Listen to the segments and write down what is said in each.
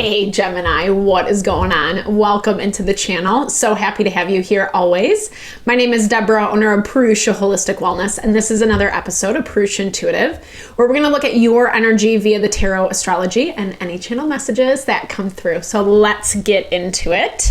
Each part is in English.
Hey Gemini, what is going on? Welcome into the channel. So happy to have you here always. My name is Deborah, owner of Purusha Holistic Wellness, and this is another episode of Purusha Intuitive, where we're going to look at your energy via the tarot, astrology, and any channel messages that come through. So let's get into it.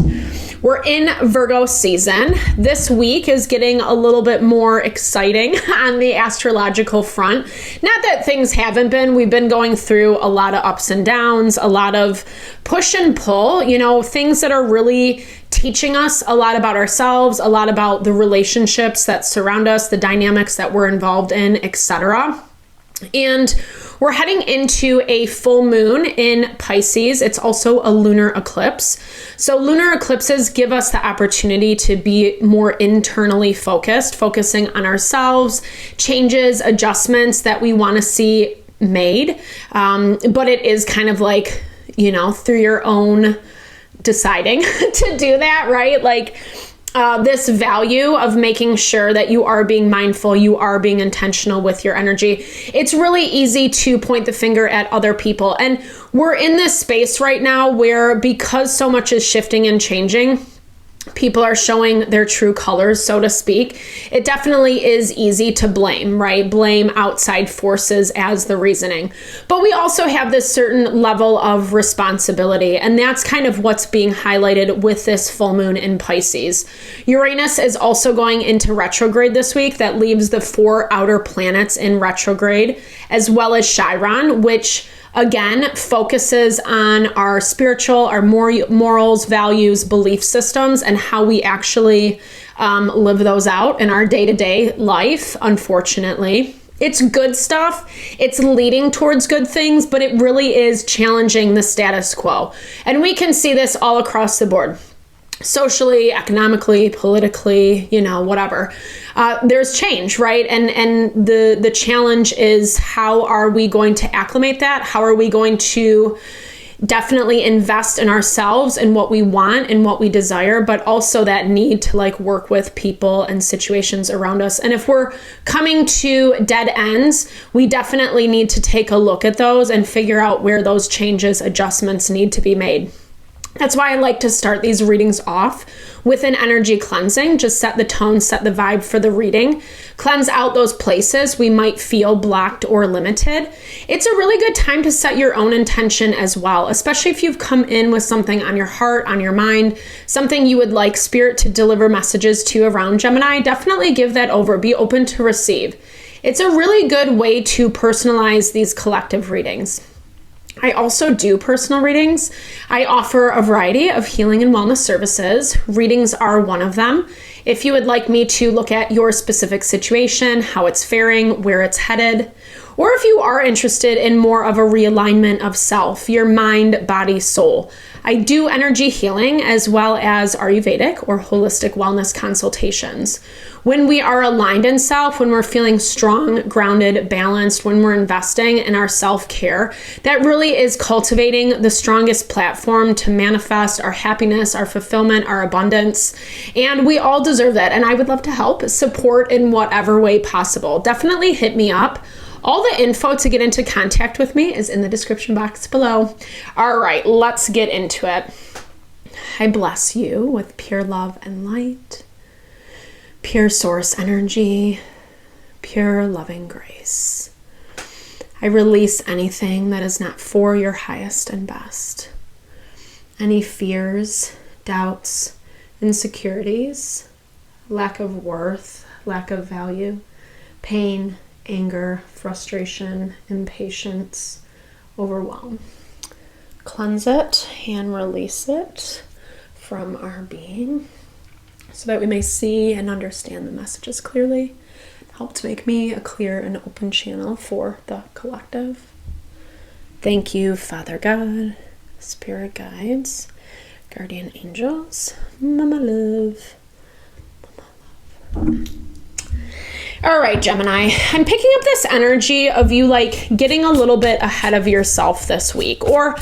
We're in Virgo season. This week is getting a little bit more exciting on the astrological front. Not that things haven't been. We've been going through a lot of ups and downs, a lot of push and pull, things that are really teaching us a lot about ourselves, a lot about the relationships that surround us, the dynamics that we're involved in, etc. And we're heading into a full moon in Pisces. It's also a lunar eclipse. So lunar eclipses give us the opportunity to be more internally focused, focusing on ourselves, changes, adjustments that we want to see made. But it is kind of like, through your own deciding to do that, right? Like this value of making sure that you are being mindful, you are being intentional with your energy. It's really easy to point the finger at other people. And we're in this space right now where, because so much is shifting and changing, people are showing their true colors, so to speak. It definitely is easy to blame, right? Blame outside forces as the reasoning. But we also have this certain level of responsibility, and that's kind of what's being highlighted with this full moon in Pisces. Uranus is also going into retrograde this week. That leaves the 4 outer planets in retrograde, as well as Chiron, which again focuses on our spiritual, our morals, values, belief systems, and how we actually live those out in our day-to-day life, unfortunately. It's good stuff. It's leading towards good things, but it really is challenging the status quo. And we can see this all across the board. Socially, economically, politically, whatever. There's change, right? And the challenge is, how are we going to acclimate that? How are we going to definitely invest in ourselves and what we want and what we desire, but also that need to work with people and situations around us. And if we're coming to dead ends, we definitely need to take a look at those and figure out where those changes, adjustments need to be made. That's why I like to start these readings off with an energy cleansing. Just set the tone, set the vibe for the reading. Cleanse out those places we might feel blocked or limited. It's a really good time to set your own intention as well, especially if you've come in with something on your heart, on your mind, something you would like Spirit to deliver messages to around Gemini. Definitely give that over. Be open to receive. It's a really good way to personalize these collective readings. I also do personal readings. I offer a variety of healing and wellness services. Readings are one of them. If you would like me to look at your specific situation, how it's faring, where it's headed, or if you are interested in more of a realignment of self, your mind, body, soul, I do energy healing as well as Ayurvedic or holistic wellness consultations. When we are aligned in self, when we're feeling strong, grounded, balanced, when we're investing in our self-care, that really is cultivating the strongest platform to manifest our happiness, our fulfillment, our abundance. And we all deserve that. And I would love to help, support in whatever way possible. Definitely hit me up. All the info to get into contact with me is in the description box below. All right, let's get into it. I bless you with pure love and light, pure source energy, pure loving grace. I release anything that is not for your highest and best. Any fears, doubts, insecurities, lack of worth, lack of value, pain, anger, frustration, impatience, overwhelm. Cleanse it and release it from our being so that we may see and understand the messages clearly. Help to make me a clear and open channel for the collective. Thank you, Father God, Spirit guides, guardian angels, Mama Love. Mama Love. All right, Gemini, I'm picking up this energy of you getting a little bit ahead of yourself this week, or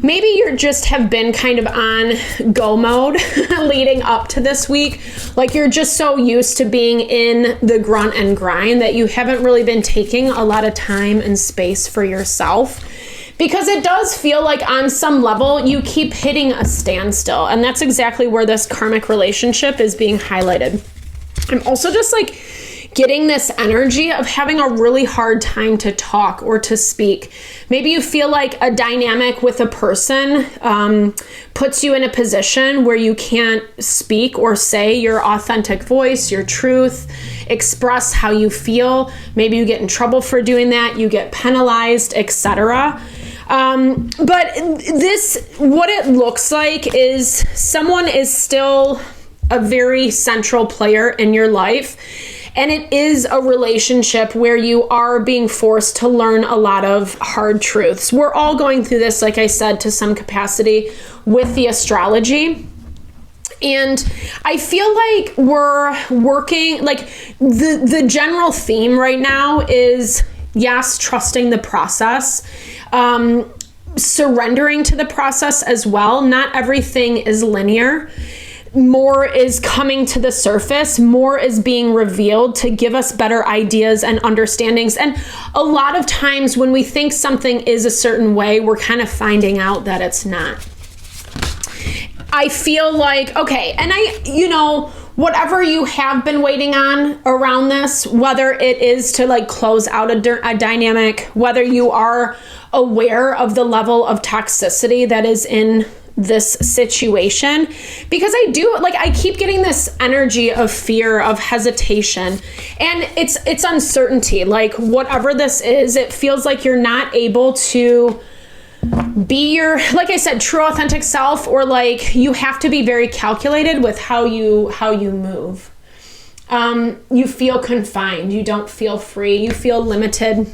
maybe you just have been kind of on go mode leading up to this week. You're just so used to being in the grunt and grind that you haven't really been taking a lot of time and space for yourself. Because it does feel like on some level you keep hitting a standstill. And that's exactly where this karmic relationship is being highlighted. I'm also just like getting this energy of having a really hard time to talk or to speak. Maybe you feel like a dynamic with a person puts you in a position where you can't speak or say your authentic voice, your truth, express how you feel. Maybe you get in trouble for doing that, you get penalized, etc. But this, what it looks like is someone is still a very central player in your life. And it is a relationship where you are being forced to learn a lot of hard truths. We're all going through this, like I said, to some capacity with the astrology. And I feel like we're working, like the general theme right now is, yes, trusting the process, surrendering to the process as well. Not everything is linear. More is coming to the surface, more is being revealed to give us better ideas and understandings. And a lot of times when we think something is a certain way, we're kind of finding out that it's not. I feel like, okay, and whatever you have been waiting on around this, whether it is to like close out a dynamic, whether you are aware of the level of toxicity that is in this situation, because I keep getting this energy of fear, of hesitation, and it's uncertainty. Like whatever this is, it feels like you're not able to be your, like I said, true authentic self, or like you have to be very calculated with how you move. You feel confined, you don't feel free, you feel limited.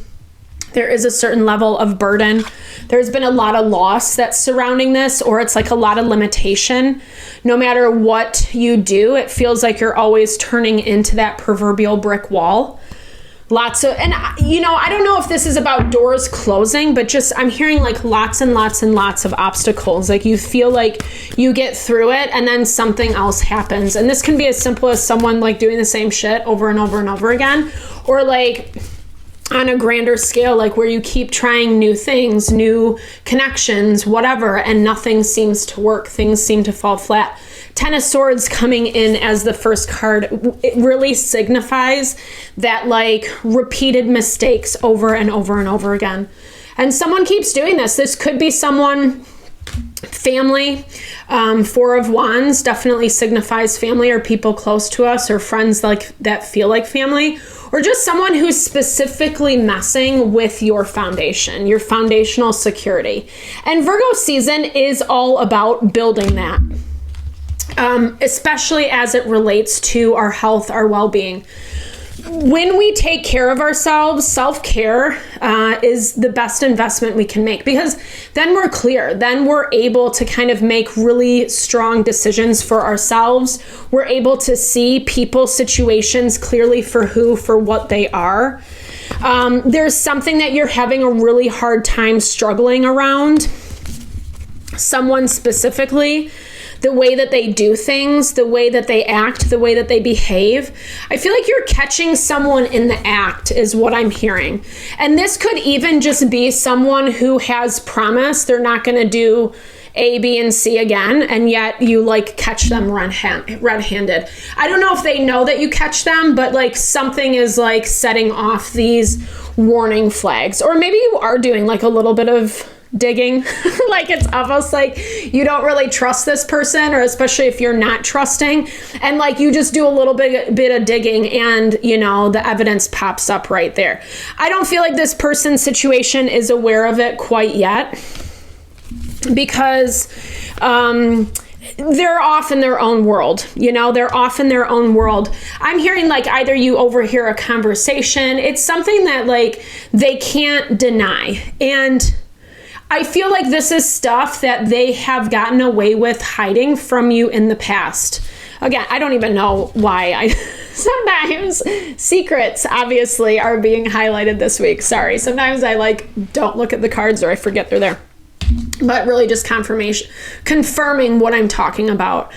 There is a certain level of burden. There's been a lot of loss that's surrounding this, or it's like a lot of limitation. No matter what you do, it feels like you're always turning into that proverbial brick wall. And I don't know if this is about doors closing, but just I'm hearing like lots and lots and lots of obstacles. Like you feel like you get through it and then something else happens. And this can be as simple as someone like doing the same shit over and over and over again, or like on a grander scale, like where you keep trying new things, new connections, whatever, and nothing seems to work. Things seem to fall flat. Ten of Swords coming in as the first card, it really signifies that like repeated mistakes over and over and over again. And someone keeps doing this. This could be someone, family. Four of Wands definitely signifies family or people close to us or friends like that feel like family, or just someone who's specifically messing with your foundation, your foundational security. And Virgo season is all about building that, especially as it relates to our health, our well-being. When we take care of ourselves, self-care is the best investment we can make, because then we're clear. Then we're able to kind of make really strong decisions for ourselves. We're able to see people, situations clearly for what they are. There's something that you're having a really hard time struggling around, someone specifically. The way that they do things, the way that they act, the way that they behave. I feel like you're catching someone in the act is what I'm hearing. And this could even just be someone who has promised they're not going to do A, B, and C again, and yet you like catch them red-handed. I don't know if they know that you catch them, but like something is like setting off these warning flags. Or maybe you are doing like a little bit of digging. Like it's almost like you don't really trust this person, or especially if you're not trusting, and like you just do a little bit of digging and the evidence pops up right there. I don't feel like this person's situation is aware of it quite yet, because they're off in their own world. They're off in their own world. I'm hearing like either you overhear a conversation. It's something that like they can't deny. And I feel like this is stuff that they have gotten away with hiding from you in the past. Again, I don't even know why. Sometimes secrets obviously are being highlighted this week. Sorry. Sometimes I like don't look at the cards or I forget they're there. but really just confirming what I'm talking about.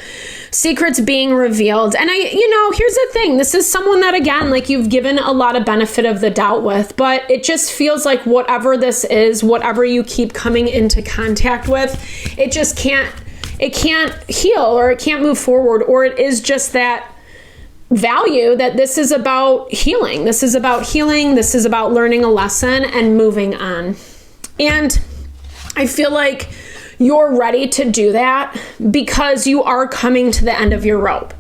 Secrets being revealed. And here's the thing. This is someone that, again, like you've given a lot of benefit of the doubt with, but it just feels like whatever this is, whatever you keep coming into contact with, it can't heal, or it can't move forward, or it is just that value that this is about healing. This is about healing. This is about learning a lesson and moving on. And I feel like you're ready to do that because you are coming to the end of your rope.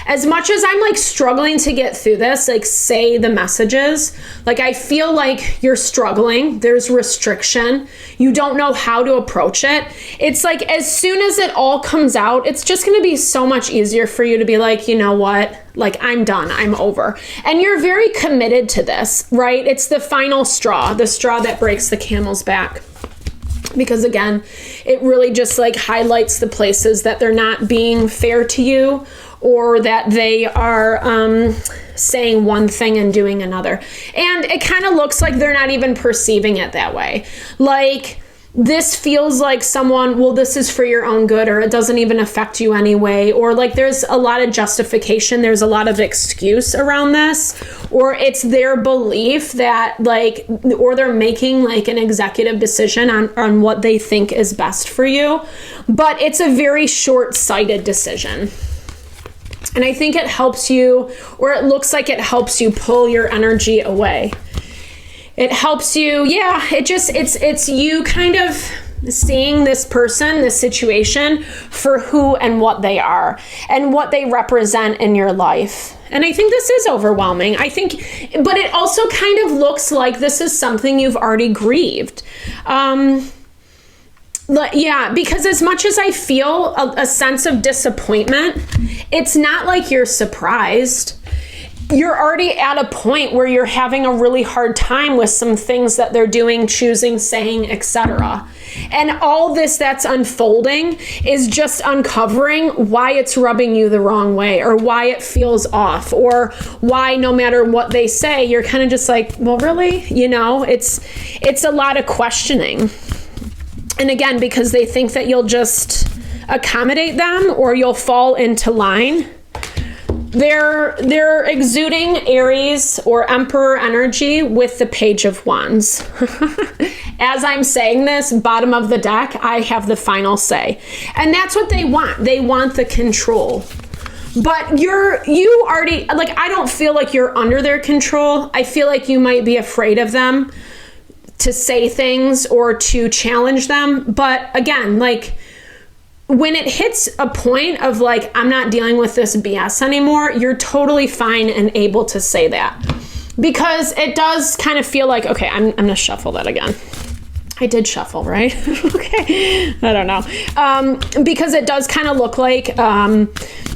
As much as I'm like struggling to get through this, like say the messages, like I feel like you're struggling. There's restriction. You don't know how to approach it. It's like as soon as it all comes out, it's just going to be so much easier for you to be like, you know what? Like I'm done. I'm over. And you're very committed to this, right? It's the final straw, the straw that breaks the camel's back. Because again, it really just like highlights the places that they're not being fair to you, or that they are saying one thing and doing another. And it kind of looks like they're not even perceiving it that way. Like this feels like someone, well, this is for your own good, or it doesn't even affect you anyway. Or like there's a lot of justification. There's a lot of excuse around this, or it's their belief that like, or they're making like an executive decision on what they think is best for you. But it's a very short-sighted decision. And I think it helps you, or it looks like it helps you pull your energy away. It helps you, it's you kind of seeing this person, this situation for who and what they are and what they represent in your life. And I think this is overwhelming. But it also kind of looks like this is something you've already grieved. Because as much as I feel a sense of disappointment, it's not like you're surprised. You're already at a point where you're having a really hard time with some things that they're doing, choosing, saying, etc. And all this that's unfolding is just uncovering why it's rubbing you the wrong way, or why it feels off, or why no matter what they say, you're kind of just like, well, really? It's a lot of questioning. And again, because they think that you'll just accommodate them or you'll fall into line. They're exuding Aries or Emperor energy with the Page of Wands. As I'm saying this, bottom of the deck, I have the final say. And that's what they want. They want the control. But you already, like, I don't feel like you're under their control. I feel like you might be afraid of them to say things or to challenge them. But again, like, when it hits a point of like, I'm not dealing with this BS anymore, you're totally fine and able to say that. Because it does kind of feel like, okay, I'm going to shuffle that again. I did shuffle, right? Okay. I don't know. Because it does kind of look like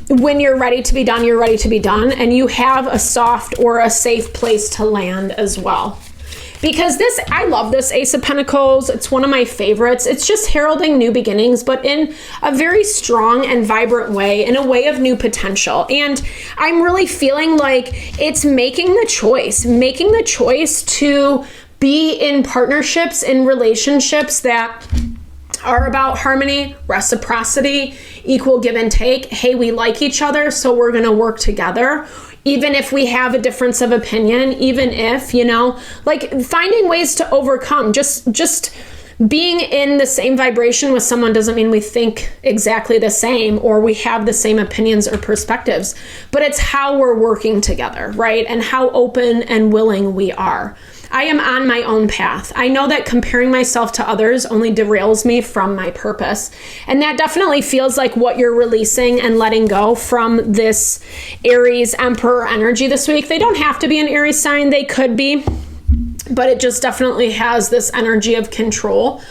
when you're ready to be done, you're ready to be done. And you have a soft or a safe place to land as well. Because I love this Ace of Pentacles. It's one of my favorites. It's just heralding new beginnings, but in a very strong and vibrant way, in a way of new potential. And I'm really feeling like it's making the choice to be in partnerships, in relationships that are about harmony, reciprocity, equal give and take. Hey, we like each other, so we're going to work together. Even if we have a difference of opinion, even if, like finding ways to overcome, just being in the same vibration with someone doesn't mean we think exactly the same or we have the same opinions or perspectives, but it's how we're working together, right? And how open and willing we are. I am on my own path. I know that comparing myself to others only derails me from my purpose. And that definitely feels like what you're releasing and letting go from this Aries Emperor energy this week. They don't have to be an Aries sign. They could be, but it just definitely has this energy of control.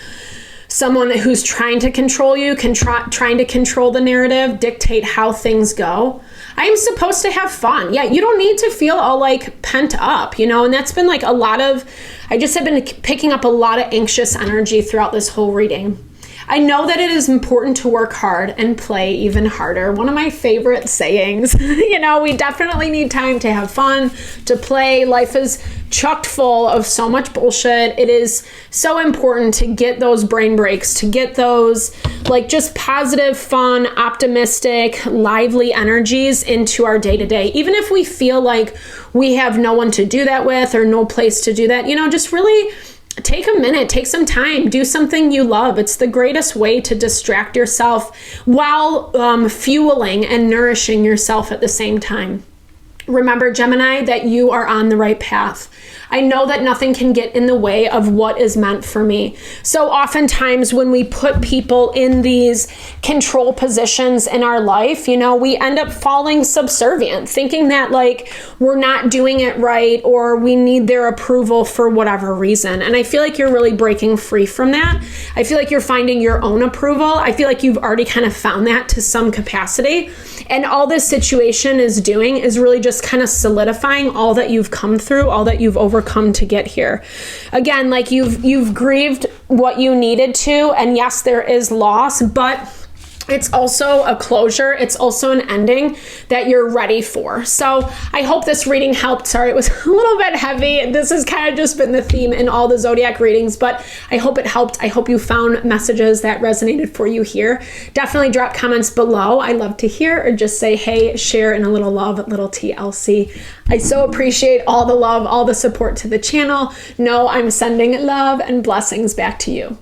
Someone who's trying to control you, trying to control the narrative, dictate how things go. I am supposed to have fun. Yeah, you don't need to feel all like pent up, and that's been like I just have been picking up a lot of anxious energy throughout this whole reading. I know that it is important to work hard and play even harder. One of my favorite sayings. We definitely need time to have fun, to play. Life is chocked full of so much bullshit. It is so important to get those brain breaks, to get those just positive, fun, optimistic, lively energies into our day-to-day. Even if we feel like we have no one to do that with or no place to do that, just really take a minute, take some time, do something you love. It's the greatest way to distract yourself while fueling and nourishing yourself at the same time. Remember, Gemini, that you are on the right path. I know that nothing can get in the way of what is meant for me. So oftentimes when we put people in these control positions in our life, we end up falling subservient, thinking that we're not doing it right or we need their approval for whatever reason. And I feel like you're really breaking free from that. I feel like you're finding your own approval. I feel like you've already kind of found that to some capacity. And all this situation is doing is really just kind of solidifying all that you've come through, all that you've overcome to get here. Again, you've grieved what you needed to, and yes, there is loss, but it's also a closure. It's also an ending that you're ready for. So I hope this reading helped. Sorry, it was a little bit heavy. This has kind of just been the theme in all the zodiac readings, but I hope it helped. I hope you found messages that resonated for you here. Definitely drop comments below. I love to hear, or just say, hey, share in a little love, little TLC. I so appreciate all the love, all the support to the channel. Know I'm sending love and blessings back to you.